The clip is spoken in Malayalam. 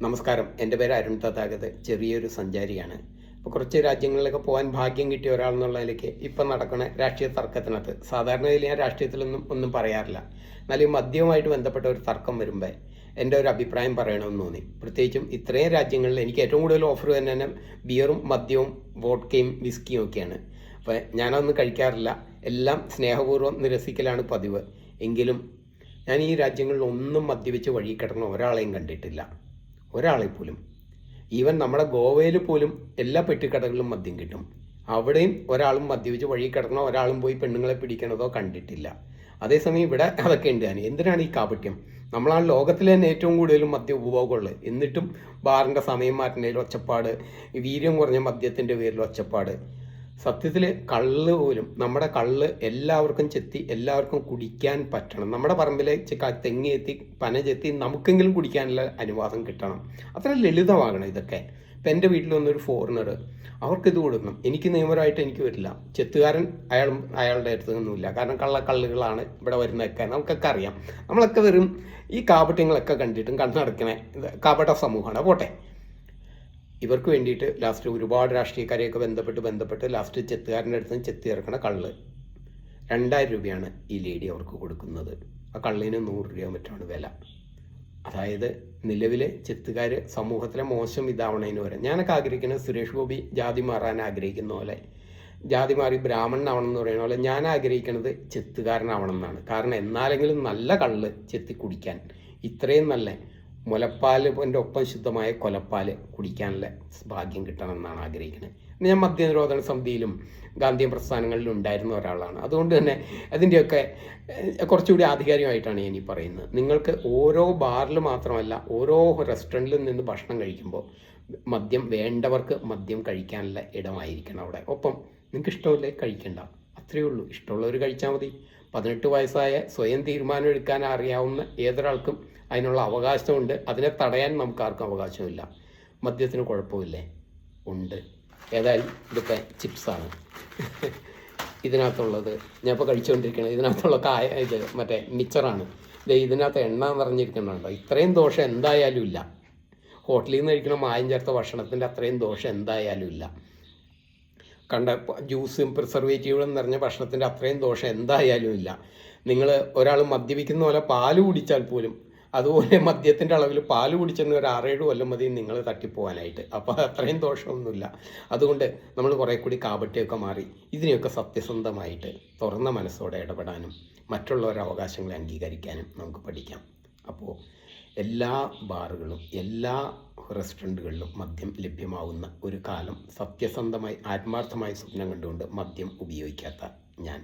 നമസ്കാരം. എൻ്റെ പേര് അരുൺ തഥാഗത്. ചെറിയൊരു സഞ്ചാരിയാണ്. ഇപ്പോൾ കുറച്ച് രാജ്യങ്ങളിലൊക്കെ പോകാൻ ഭാഗ്യം കിട്ടിയ ഒരാളെന്നുള്ള നിലയ്ക്ക് ഇപ്പം നടക്കുന്ന രാഷ്ട്രീയ തർക്കത്തിനകത്ത് സാധാരണയിൽ ഞാൻ രാഷ്ട്രീയത്തിലൊന്നും പറയാറില്ല. എന്നാൽ ഈ മദ്യവുമായിട്ട് ബന്ധപ്പെട്ട ഒരു തർക്കം വരുമ്പോൾ എൻ്റെ ഒരു അഭിപ്രായം പറയണമെന്ന് തോന്നി. പ്രത്യേകിച്ചും ഇത്രയും രാജ്യങ്ങളിൽ എനിക്ക് ഏറ്റവും കൂടുതൽ ഓഫർ തന്നെ ബിയറും മദ്യവും വോഡ്കയും വിസ്കിയും ഒക്കെയാണ്. അപ്പോൾ ഞാനതൊന്നും കഴിക്കാറില്ല. എല്ലാം സ്നേഹപൂർവ്വം നിരസിക്കലാണ് പതിവ്. എങ്കിലും ഞാൻ ഈ രാജ്യങ്ങളിൽ ഒന്നും മദ്യപിച്ച് വഴി കിടക്കുന്ന ഒരാളെയും കണ്ടിട്ടില്ല. ഒരാളെ പോലും. ഈവൻ നമ്മുടെ ഗോവയിൽ പോലും എല്ലാ പെട്ടിക്കടകളിലും മദ്യം കിട്ടും. അവിടെയും ഒരാളും മദ്യപിച്ച് വഴി കിടക്കണോ ഒരാളും പോയി പെണ്ണുങ്ങളെ പിടിക്കണതോ കണ്ടിട്ടില്ല. അതേസമയം ഇവിടെ അതൊക്കെ ഉണ്ട്. എന്തിനാണ് ഈ കാപട്യം? നമ്മളാണ് ലോകത്തിലെ തന്നെ ഏറ്റവും കൂടുതലും മദ്യ ഉപഭോഗമുള്ളത്. എന്നിട്ടും ബാറിൻ്റെ സമയം മാറ്റുന്നതിൽ ഒച്ചപ്പാട്, വീര്യം കുറഞ്ഞ മദ്യത്തിൻ്റെ പേരിൽ ഒച്ചപ്പാട്. സത്യത്തിൽ കള്ള് പോലും, നമ്മുടെ കള്ള് എല്ലാവർക്കും ചെത്തി എല്ലാവർക്കും കുടിക്കാൻ പറ്റണം. നമ്മുടെ പറമ്പിലെ തെങ്ങ് ചെത്തി പന ചെത്തി നമുക്കെങ്കിലും കുടിക്കാനുള്ള അനുവാദം കിട്ടണം. അത്ര ലളിതമാകണം ഇതൊക്കെ. ഇപ്പം എൻ്റെ വീട്ടിൽ വന്നൊരു ഫോറിനർ, അവർക്കിത് കൊടുക്കണം. എനിക്ക് നിയമപരമായിട്ട് എനിക്ക് വരില്ല. ചെത്തുകാരൻ അയാളുടെ അടുത്തൊന്നുമില്ല. കാരണം കള്ളുകളാണ് ഇവിടെ വരുന്നതൊക്കെ നമുക്കൊക്കെ അറിയാം. നമ്മളൊക്കെ വെറും ഈ കാപട്യങ്ങളൊക്കെ കണ്ടിട്ടും കണ്ണടക്കണേ കാപട്ട സമൂഹമാണ്. പോട്ടെ. ഇവർക്ക് വേണ്ടിയിട്ട് ലാസ്റ്റ് ഒരുപാട് രാഷ്ട്രീയക്കാരെയൊക്കെ ബന്ധപ്പെട്ട് ലാസ്റ്റ് ചെത്തുകാരൻ്റെ അടുത്ത് നിന്ന് ചെത്തി ഇറക്കണ കള്ള് 2000 രൂപയാണ് ഈ ലേഡി അവർക്ക് കൊടുക്കുന്നത്. ആ കള്ളിന് 100 രൂപ മറ്റാണ് വില. അതായത് നിലവിലെ ചെത്തുകാർ സമൂഹത്തിലെ മോശം ഇതാവണതിന് വരെ ഞാനൊക്കെ ആഗ്രഹിക്കുന്നത് സുരേഷ് ഗോപി ജാതി മാറാൻ ആഗ്രഹിക്കുന്ന പോലെ, ജാതി മാറി ബ്രാഹ്മണനാവണം എന്ന് പറയുന്ന പോലെ ഞാൻ ആഗ്രഹിക്കുന്നത് ചെത്തുകാരനാവണം എന്നാണ്. കാരണം എന്നാലെങ്കിലും നല്ല കള്ള് ചെത്തി കുടിക്കാൻ, ഇത്രയും നല്ല മുലപ്പാലിൻ്റെ ഒപ്പം ശുദ്ധമായ കൊലപ്പാൽ കുടിക്കാനുള്ള ഭാഗ്യം കിട്ടണം എന്നാണ് ആഗ്രഹിക്കുന്നത്. ഞാൻ മദ്യനിരോധന സമിതിയിലും ഗാന്ധിയൻ പ്രസ്ഥാനങ്ങളിലും ഉണ്ടായിരുന്ന ഒരാളാണ്. അതുകൊണ്ട് തന്നെ അതിൻ്റെയൊക്കെ കുറച്ചുകൂടി ആധികാരികമായിട്ടാണ് ഞാൻ ഈ പറയുന്നത്. നിങ്ങൾക്ക് ഓരോ ബാറിൽ മാത്രമല്ല ഓരോ റെസ്റ്റോറൻറ്റിലും നിന്ന് ഭക്ഷണം കഴിക്കുമ്പോൾ മദ്യം വേണ്ടവർക്ക് മദ്യം കഴിക്കാനുള്ള ഇടമായിരിക്കണം അവിടെ. ഒപ്പം നിങ്ങൾക്ക് ഇഷ്ടമില്ലേ കഴിക്കണ്ട, അത്രയേ ഉള്ളൂ. ഇഷ്ടമുള്ളവർ കഴിച്ചാൽ മതി. 18 വയസ്സായ സ്വയം തീരുമാനം എടുക്കാൻ അറിയാവുന്ന ഏതൊരാൾക്കും അതിനുള്ള അവകാശമുണ്ട്. അതിനെ തടയാൻ നമുക്ക് ആർക്കും അവകാശമില്ല. മദ്യത്തിന് കുഴപ്പമില്ലേ? ഉണ്ട്. ഏതായാലും ഇതൊക്കെ ചിപ്സാണ്. ഇതിനകത്തുള്ളത് ഞാൻ ഇപ്പോൾ കഴിച്ചുകൊണ്ടിരിക്കുന്നത്. ഇതിനകത്തുള്ള ഇത് മറ്റേ മിച്ചറാണ്. ഇതിനകത്ത് എണ്ണ നിറഞ്ഞിരിക്കുന്നുണ്ടോ? ഇത്രയും ദോഷം എന്തായാലും ഇല്ല. ഹോട്ടലിൽ നിന്ന് കഴിക്കുന്ന മായം ചേർത്ത ഭക്ഷണത്തിൻ്റെ അത്രയും ദോഷം എന്തായാലും ഇല്ല. കണ്ട ജ്യൂസും പ്രിസർവേറ്റീവുകളും നിറഞ്ഞ ഭക്ഷണത്തിൻ്റെ അത്രയും ദോഷം എന്തായാലും ഇല്ല. നിങ്ങൾ ഒരാൾ മദ്യപിക്കുന്ന പോലെ പാല് കുടിച്ചാൽ പോലും അതുപോലെ മദ്യത്തിൻ്റെ അളവിൽ പാല് കുടിച്ചെന്ന് ഒരു 6-7 കൊല്ലം മതി നിങ്ങൾ തട്ടിപ്പോകാനായിട്ട്. അപ്പോൾ അത്രയും ദോഷമൊന്നുമില്ല. അതുകൊണ്ട് നമ്മൾ കുറേ കൂടി കാപട്യമൊക്കെ മാറി ഇതിനെയൊക്കെ സത്യസന്ധമായിട്ട് തുറന്ന മനസ്സോടെ ഇടപെടാനും മറ്റുള്ളവരുടെ അവകാശങ്ങളെ അംഗീകരിക്കാനും നമുക്ക് പഠിക്കാം. അപ്പോൾ എല്ലാ ബാറുകളും എല്ലാ റെസ്റ്റോറൻറ്റുകളിലും മദ്യം ലഭ്യമാവുന്ന ഒരു കാലം സത്യസന്ധമായി ആത്മാർത്ഥമായി സ്വപ്നം കണ്ടുകൊണ്ട് മദ്യം ഉപയോഗിക്കാത്ത ഞാൻ